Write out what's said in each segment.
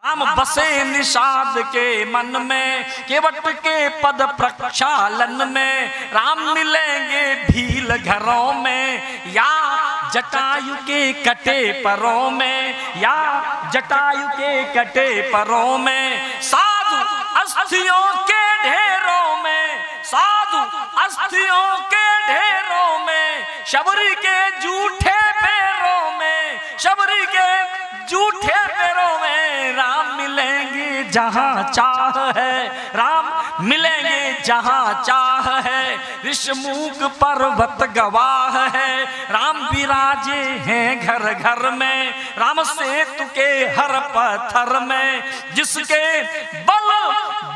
राम बसे निषाद के मन में, केवट के पद प्रक्षालन में। राम मिलेंगे भील घरों में, या जटायु के कटे परों में, या जटायु के कटे परों में। साधु अस्थियों के ढेरों में, साधु अस्थियों के ढेरों में। शबरी के जूठे पैरों में, शबरी के जूठे पैरों में। राम मिलेंगे जहां चाह है, राम मिलेंगे जहां चाह है। ऋषमुख पर्वत गवाह है, राम विराजे हैं घर घर में। राम सेतु के हर पत्थर में, जिसके बल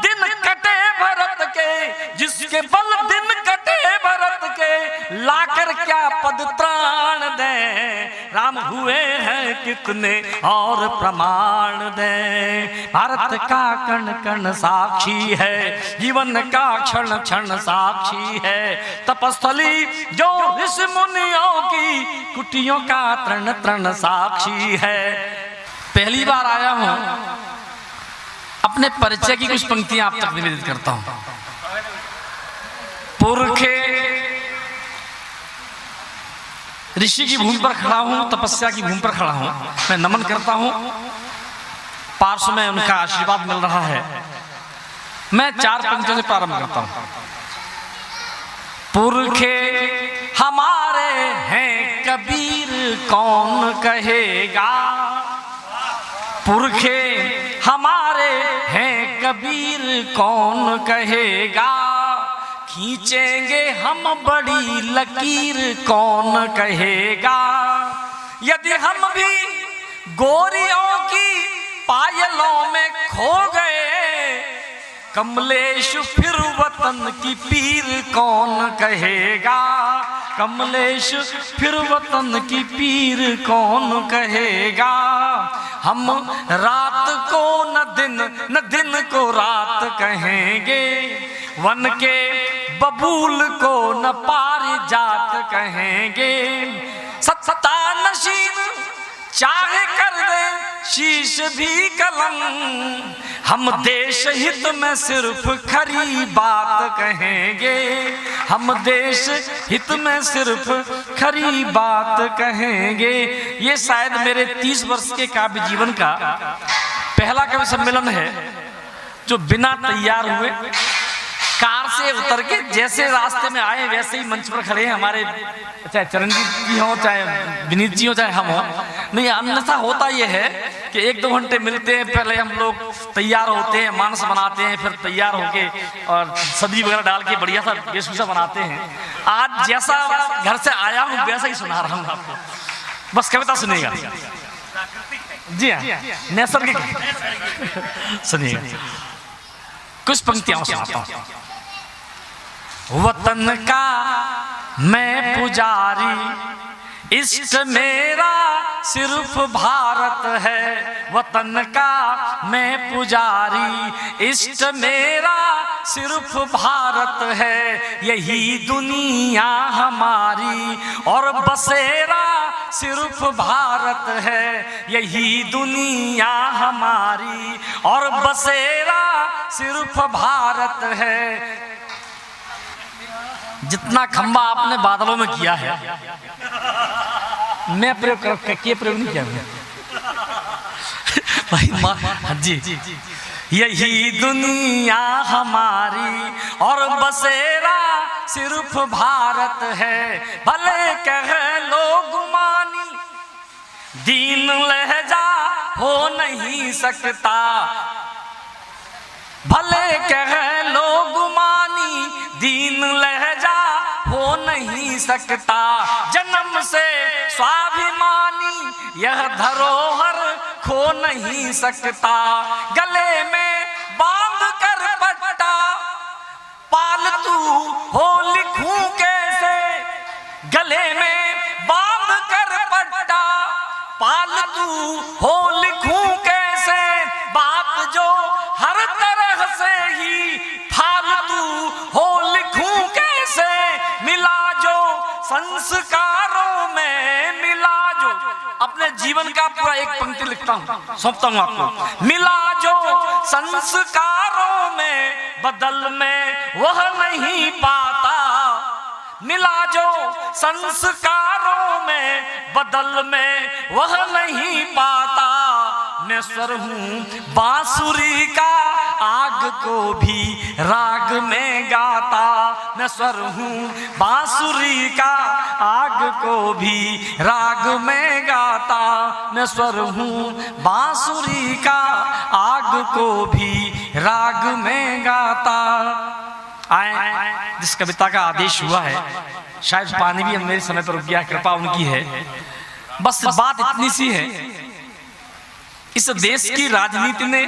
दिन कटे भरत के, जिसके बल दिन कटे भरत के। लाकर क्या पद त्राण दें, राम हुए हैं कितने और प्रमाण दें। भारत का कण कण साक्षी है, जीवन का क्षण क्षण साक्षी है। तपस्थली जो ऋषि मुनियों की, कुटियों का तृण तृण साक्षी है। पहली बार आया हूं, अपने परिचय की कुछ पंक्तियां आप तक निवेदित करता हूं। पुरखे ऋषि की भूमि पर खड़ा हूं, तपस्या की भूमि पर खड़ा हूं। मैं नमन करता हूं, पार्श्व में उनका आशीर्वाद मिल रहा है। मैं 4 पंक्तियों से प्रारंभ करता हूं। पुरखे हमारे हैं कबीर कौन कहेगा, पुरखे हमारे हैं कबीर कौन कहेगा। खींचेंगे हम बड़ी लकीर कौन कहेगा। यदि हम भी गोरियों की पायलों में खो गए, कमलेश फिर वतन की पीर कौन कहेगा। कमलेश फिर वतन की पीर कौन कहेगा। हम रात को न दिन को रात कहेंगे, वन के बबूल को न पारिजात कहेंगे। सत्ता नशीन चाहे कर दे शीश भी कलम, हम देश हित में सिर्फ खरी बात कहेंगे। हम देश हित में सिर्फ खरी बात कहेंगे। ये शायद मेरे 30 वर्ष के काव्य जीवन का पहला कवि सम्मेलन है जो बिना तैयार हुए, कार से उतर के जैसे रास्ते में आए वैसे ही मंच पर खड़े हैं हमारे, चाहे चरणजीत जी हो, चाहे विनीत जी हो, चाहे हम हो। नहीं, अन्यथा होता यह है कि 1-2 घंटे मिलते हैं, पहले हम लोग तैयार होते हैं, मानस बनाते हैं, फिर तैयार होके और सब्जी वगैरह डाल के बढ़िया सा वेशभूषा बनाते हैं। आज जैसा घर से आया हूँ वैसा ही सुना रहा हूँ आपको, बस कविता सुनिएगा। जी हाँ, नैसर्गिक सुनिएगा। कुछ पंक्तियां सुनाता हूं। वतन का मैं पुजारी, इष्ट मेरा सिर्फ भारत है। वतन का मैं पुजारी, इष्ट मेरा सिर्फ भारत है। यही दुनिया हमारी और बसेरा सिर्फ भारत है। यही दुनिया हमारी और बसेरा सिर्फ भारत है। जितना खंबा आपने बादलों में किया है, मैं प्रयोग नहीं किया भाई। जी, यही दुनिया हमारी और बसेरा सिर्फ भारत है। भले कह लो गुमानी, दीन लहजा हो नहीं सकता। भले कह लो गुमानी, दीन लहजा हो नहीं सकता। जन्म से स्वाभिमानी यह धरोहर खो नहीं सकता। गले में बांध कर पट्टा पालतू हो लिखूं कैसे। गले में बांध कर पट्टा पालतू हो लिखूं कैसे। बात जो हर तरह से ही फालतू हो लिखूं कैसे। मिला जो संस्कारों में, मिला जो अपने जीवन जीवन का पूरा एक पंक्ति लिखता हूं, सौंपता हूं आपको। मिला जो संस्कारों में बदल में वह नहीं पाता, मिला जो संस्कारों में बदल में वह नहीं पाता। मैं स्वर हूँ बांसुरी का आग को भी राग में गाता, मैं स्वर हूँ बांसुरी का आग को भी राग में गाता, मैं स्वर हूँ बांसुरी का आग को भी राग में गाता। आए जिस कविता का आदेश हुआ है, शायद पानी भी मेरे समय पर रुक गया, कृपा उनकी है। बस बात इतनी सी है, इस देश की राजनीति ने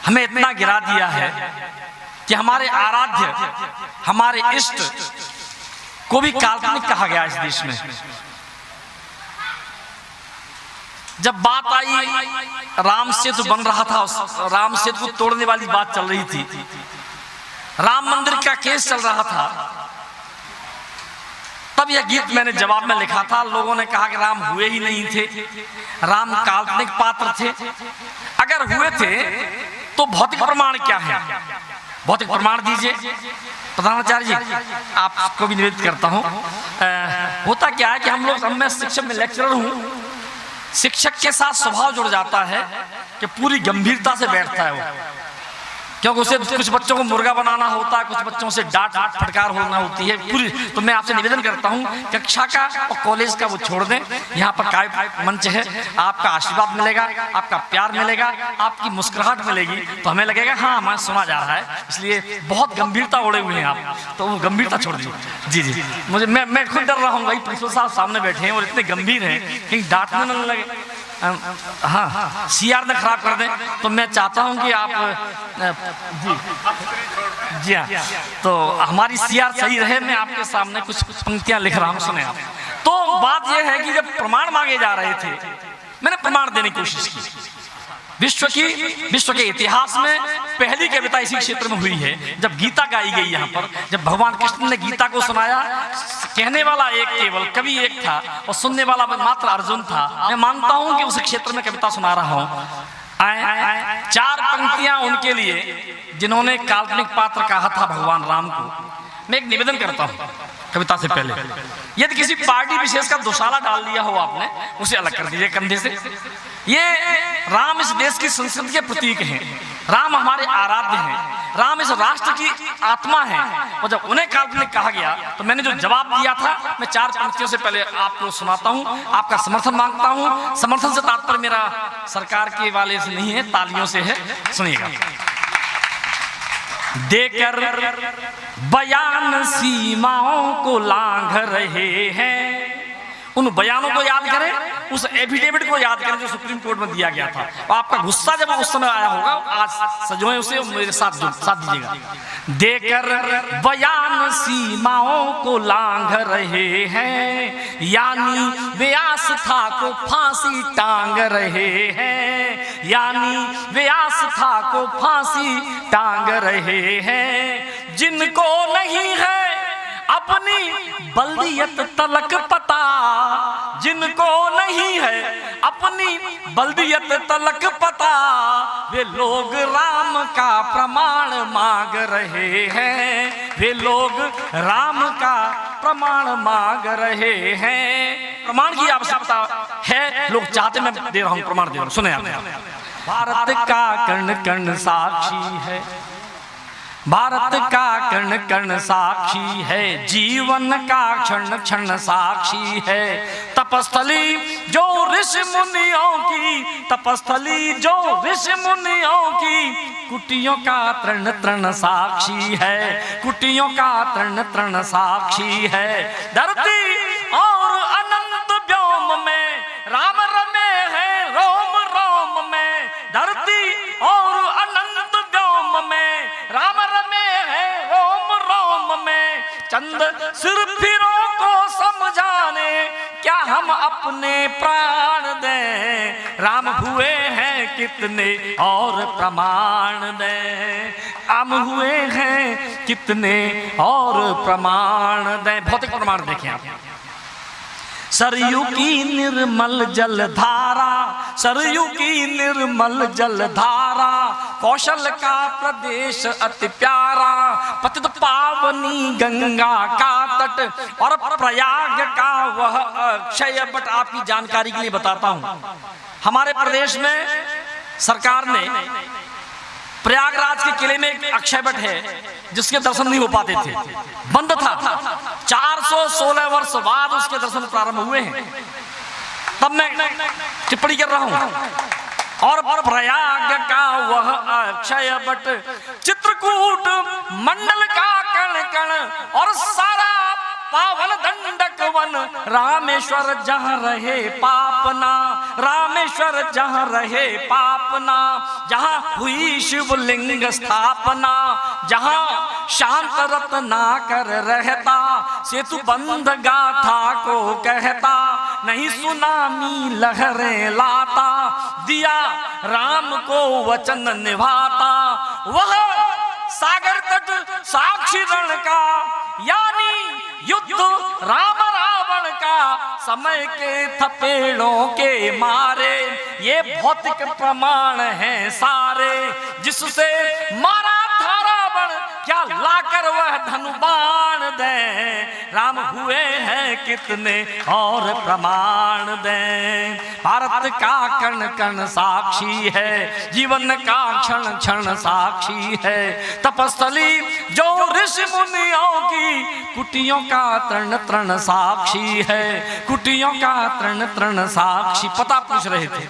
हमें इतना गिरा दिया है कि हमारे आराध्य, हमारे इष्ट को भी काल्पनिक कहा गया इस देश में। जब बात आई राम सेतु बन रहा था, उस राम सेतु को तोड़ने वाली बात चल रही थी, राम मंदिर का केस चल रहा था, तब यह गीत मैंने जवाब में लिखा था। लोगों ने कहा कि राम हुए ही नहीं थे, राम काल्पनिक पात्र थे। अगर हुए थे तो भौतिक प्रमाण क्या है, भौतिक प्रमाण दीजिए। प्रधानाचार्य जी, आपको भी निवेदित करता हूं, होता क्या है कि हम लोग, मैं शिक्षक में लेक्चरर हूं, शिक्षक के साथ स्वभाव जुड़ जाता है कि पूरी गंभीरता से बैठता है वो, क्योंकि उसे कुछ बच्चों को मुर्गा बनाना होता है, कुछ बच्चों से डांट फटकार होना होती है पूरी। तो मैं आपसे निवेदन करता हूं, कक्षा का और कॉलेज का वो छोड़ दें, यहाँ पर काय मंच है, आपका आशीर्वाद मिलेगा, आपका प्यार मिलेगा, आपकी मुस्कुराहट मिलेगी, तो हमें लगेगा हाँ हमें सुना जा रहा है। इसलिए बहुत गंभीरता ओढ़े हुए हैं आप, तो वो गंभीरता छोड़ दीजिए। जी जी, मुझे मैं खुद डर रहा हूँ, भाई प्रिंसिपल साहब सामने बैठे हैं और इतने गंभीर हैं, कहीं डांटने न लगे। हाँ, सीआर ने खराब कर दे, तो मैं चाहता हूं कि आप जी हाँ, तो हमारी सीआर सही रहे। मैं आपके सामने कुछ पंक्तियां लिख रहा हूं, सुने आप। तो बात यह है कि जब प्रमाण मांगे जा रहे थे, मैंने प्रमाण देने की कोशिश की। विश्व के इतिहास में पहली कविता इसी क्षेत्र में हुई है, जब गीता गाई गई यहाँ पर, जब भगवान कृष्ण ने गीता को सुनाया। कहने वाला एक केवल कवि एक था और सुनने वाला मात्र अर्जुन था। मैं मानता हूं कि उस क्षेत्र में कविता सुना रहा हूं। आए चार पंक्तियां उनके लिए जिन्होंने काल्पनिक पात्र कहा था भगवान राम को। मैं एक निवेदन करता हूं कविता से पहले, यदि किसी पार्टी विशेष का दोषाला डाल दिया हो आपने, उसे अलग कर दीजिए कंधे से। ये राम इस देश की संस्कृति के प्रतीक हैं, राम हमारे आराध्य हैं, राम इस राष्ट्र की आत्मा है। और जब उन्हें काल्पनिक कहा गया तो मैंने जो जवाब दिया था, मैं चार पंक्तियों से पहले आपको सुनाता हूं, आपका समर्थन मांगता हूं। समर्थन से तात्पर्य मेरा सरकार के वाले से नहीं है, तालियों से है, सुनिएगा। देकर बयान सीमाओं को लांघ रहे हैं, उन बयानों को याद करें, उस एफिडेविट को याद करें जो सुप्रीम कोर्ट में दिया गया था। और आपका गुस्सा जब उस समय आया होगा, आज सजोए उसे मेरे साथ दीजिएगा। देकर बयान सीमाओं को लांघ रहे हैं, यानी वे आस्था को फांसी टांग रहे हैं, यानी वे आस्था को फांसी टांग रहे हैं। जिनको नहीं है अपनी बल्दियत तलक पता, जिनको नहीं है अपनी बल्दियत तलक पता, वे लोग राम का प्रमाण मांग रहे हैं, वे लोग राम का प्रमाण मांग रहे हैं। प्रमाण की आवश्यकता है, लोग चाहते, मैं दे रहा हूं, प्रमाण दे रहा हूं, सुने आप। भारत का कर्ण कर्ण साक्षी है, भारत का कर्ण कर्ण साक्षी है, जीवन का क्षण क्षण साक्षी है। तपस्थली जो ऋषि मुनियों की, तपस्थली जो ऋषि मुनियों की, कुटियों का तृण तृण साक्षी है, कुटियों का तृण तृण साक्षी है। धरती और अनंत व्योम में राम रमे हैं रोम रोम में, धरती और अनंत व्योम में राम रमे हैं रोम रोम में। चंद सिर फिरों को समझाने क्या हम अपने प्राण दें, राम हुए हैं कितने और प्रमाण दें, राम हुए हैं कितने और प्रमाण दें। भौतिक प्रमाण देखें आप। सरयू की निर्मल जल धारा, सरयू की निर्मल जल धारा, कौशल का प्रदेश अति प्यारा, पतित पावनी गंगा का तट और प्रयाग का वह अक्षय बट। आपकी जानकारी के लिए बताता हूं, हमारे प्रदेश में सरकार ने प्रयागराज के किले में एक अक्षय वट है जिसके दर्शन नहीं हो पाते थे, बंद था। 416 वर्ष बाद उसके दर्शन प्रारंभ हुए हैं। तब मैं टिप्पणी कर रहा हूं। और प्रयाग का वह अक्षय वट, चित्रकूट मंडल का कण कण और सारा पावन दंडक वन, रामेश्वर जहाँ रहे पापना, रामेश्वर जहाँ रहे पापना, जहाँ हुई शिवलिंग स्थापना, जहाँ शांत रत्नाकर रहता, सेतु बंध गाथा को कहता, नहीं सुनामी लहरें लाता, दिया राम को वचन निभाता, वह सागर तट साक्षी रण का, यानी युद्ध राम रावण का, समय के थपेड़ों के मारे, ये भौतिक प्रमाण हैं सारे, जिससे मारा था रावण, क्या लाकर वह धनुबाण दे, राम हुए हैं कितने और प्रमाण दें। भारत का कण कण साक्षी है, जीवन का क्षण क्षण साक्षी है, तपस्थली जो ऋषि मुनियों की, कुटियों का तृण तृण साक्षी है, कुटियों का तृण तृण साक्षी। पता पूछ रहे थे,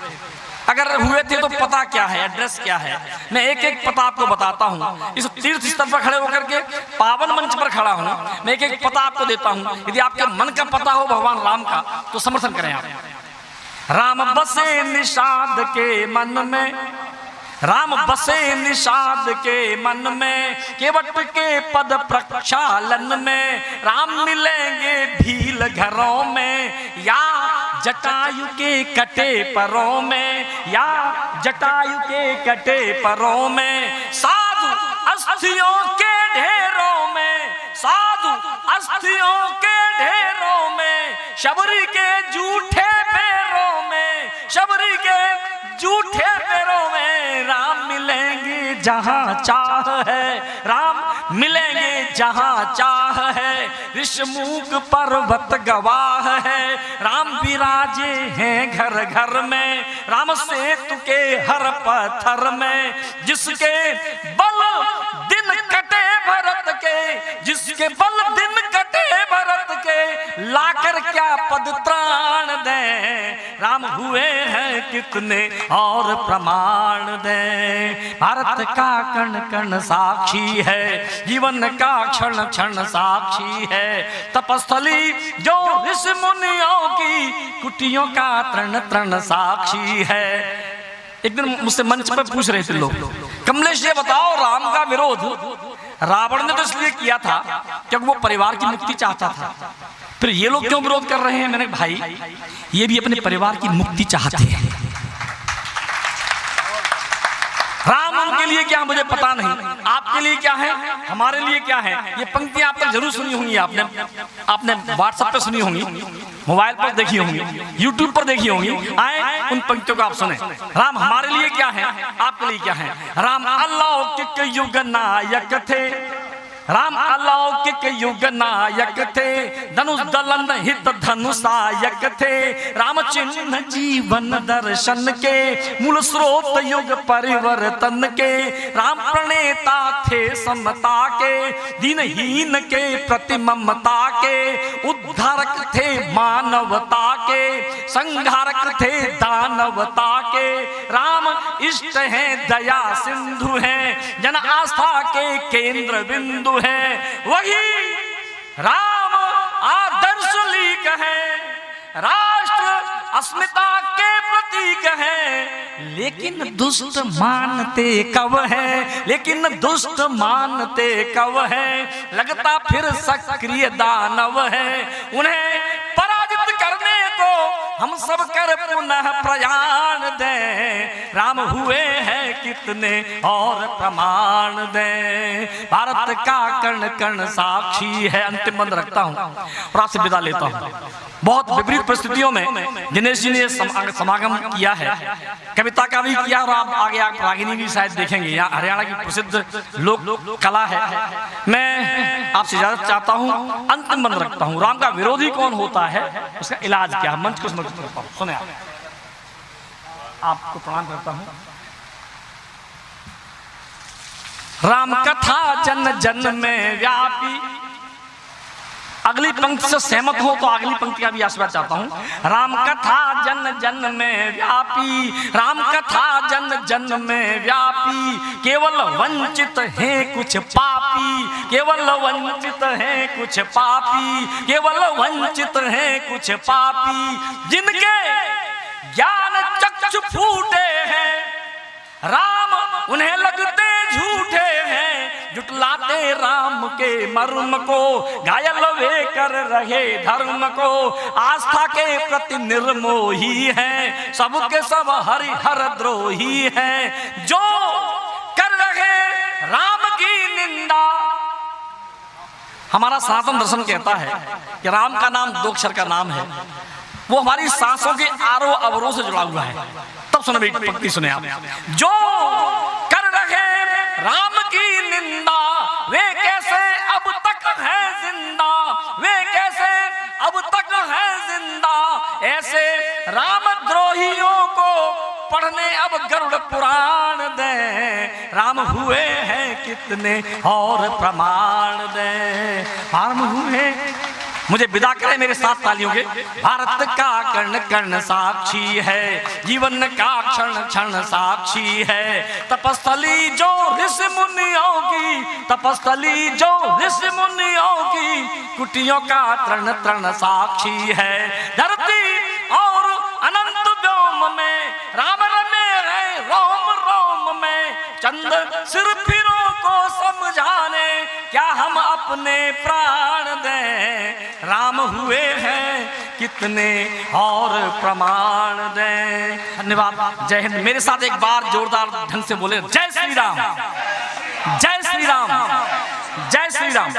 अगर हुए थे तो पता क्या है, एड्रेस क्या है? मैं एक एक पता आपको बताता हूँ। इस तीर्थ स्थल पर खड़े होकर के पावन मंच पर खड़ा हूँ, मैं एक एक पता आपको देता हूँ। यदि आपके मन का पता हो भगवान राम का तो समर्थन करें आप। राम बसे निषाद के मन में, राम बसे निषाद के मन में, केवट के पद प्रक्षालन में, राम मिलेंगे भील घरों में, या जटायु के कटे परों में, या जटायु के कटे परों में, साधु अस्थियों के ढेरों में, साधु अस्थियों के ढेरों में, शबरी के जूठे पैरों में, शबरी के जूठे पैरों में, राम मिलेंगे जहां चाह है, राम मिलेंगे जहां चाह है, ऋषमुख पर्वत गवाह है, राम विराजे हैं घर घर में, राम सेतु के हर पत्थर में, जिसके बल दिन कटे भरत के, जिसके बल दिन कटे भरत के, लाकर क्या पद त्राण दे, राम हुए हैं कितने और प्रमाण दे। भारत का कण कण साक्षी है, जीवन का क्षण क्षण साक्षी है, तपस्थली जो ऋषि मुनियों की, कुटियों का तृण तृण साक्षी है। एक दिन मुझसे मंच पर पूछ रहे थे लोग, कमलेश ये बताओ राम का विरोध रावण ने तो इसलिए किया था क्योंकि वो परिवार की मुक्ति चाहता था, फिर ये लोग क्यों विरोध कर रहे हैं? मैंने भाई ये भी अपने परिवार की मुक्ति चाहते हैं। राम के लिए क्या मुझे पता नहीं, आपके लिए क्या है, हमारे लिए क्या है, ये पंक्तियां आप तक जरूर सुनी होंगी, आपने व्हाट्सएप पे सुनी होंगी, मोबाइल पर देखी होंगी, यूट्यूब पर देखी होंगी। आए उन पंक्तियों को आप सुने। राम हमारे लिए क्या है, आपके लिए क्या है? राम अलौकिक युग नायक थे, राम अलौकिक युग नायक थे, धनुष दलन हित धनुषायक थे, राम चिन्ह जीवन दर्शन के, मूल स्रोत युग परिवर्तन के, राम प्रणेता थे समता के, दीनहीन के प्रति ममता के, उद्धारक थे मानवता के, संहारक थे दानवता के, राम इष्ट हैं दया सिंधु हैं, जन आस्था के केंद्र बिंदु है, वही राम आदर्श लीक है, राष्ट्र अस्मिता के प्रतीक है, लेकिन दुष्ट मानते कब है, लेकिन दुष्ट मानते कब है, लगता फिर सक्रिय दानव है, उन्हें पराजित करने को हम सब कर पुनः प्रयाण दें, राम हुए हैं कितने और प्रमाण दें। भारत का कण कण साक्षी है। अंतिम बंद रखता हूँ और आपसे विदा लेता हूँ। बहुत विपरीत परिस्थितियों में दिनेश जी ने समागम किया है, कविता का भी किया और आप आगे रागिनी भी शायद देखेंगे। यहाँ हरियाणा की प्रसिद्ध लोक कला है। मैं आपसे इजाजत चाहता हूँ, अंतिम बंद रखता हूँ। राम का विरोधी कौन होता है, उसका इलाज क्या है, मंच को समर्पित करता हूँ। सुने आपको प्रणाम करता हूँ। राम कथा जन जन में व्यापी। अगली पंक्ति से सहमत हो तो अगली पंक्ति का भी आशीर्वाद चाहता हूँ। राम कथा जन जन में व्यापी, राम कथा जन जन में व्यापी। केवल वंचित हैं कुछ पापी, केवल वंचित हैं कुछ पापी, केवल वंचित हैं कुछ पापी। जिनके ज्ञान चक्षु फूटे हैं, राम उन्हें लगते झूठे हैं। जुटलाते राम के मर्म को, घायल वे कर रहे धर्म को। आस्था के प्रति निर्मोही हैं, सबके सब हरिहर द्रोही हैं। जो कर रहे राम की निंदा। हमारा सनातन दर्शन कहता है कि राम का नाम दो अक्षर का नाम है, वो हमारी सांसों के आरोह अवरोह से जुड़ा हुआ है। तब सुनो, एक पंक्ति सुने आप। जो कर रहे राम की निंदा, वे कैसे अब तक है जिंदा, वे कैसे अब तक है जिंदा। ऐसे रामद्रोहियों को पढ़ने अब गरुड़ पुराण दें। राम हुए हैं कितने और प्रमाण दें। राम हुए। मुझे विदा करें मेरे साथ तालियों के। भारत का कण कण साक्षी है, जीवन का क्षण क्षण साक्षी है। तपस्थली जो ऋषि मुनियों की, तपस्थली जो ऋषि मुनियों की, कुटियों का तृण तृण साक्षी है। धरती और अनंत व्योम में राम रमे है रोम रोम में। चंद सिर फिरों को समझाने, क्या हम अपने प्राण दें। राम हुए हैं कितने और प्रमाण दें। धन्यवाद। जय हिंद। मेरे साथ एक बार जोरदार ढंग से बोले, जय श्री राम, जय श्री राम, जय श्री राम।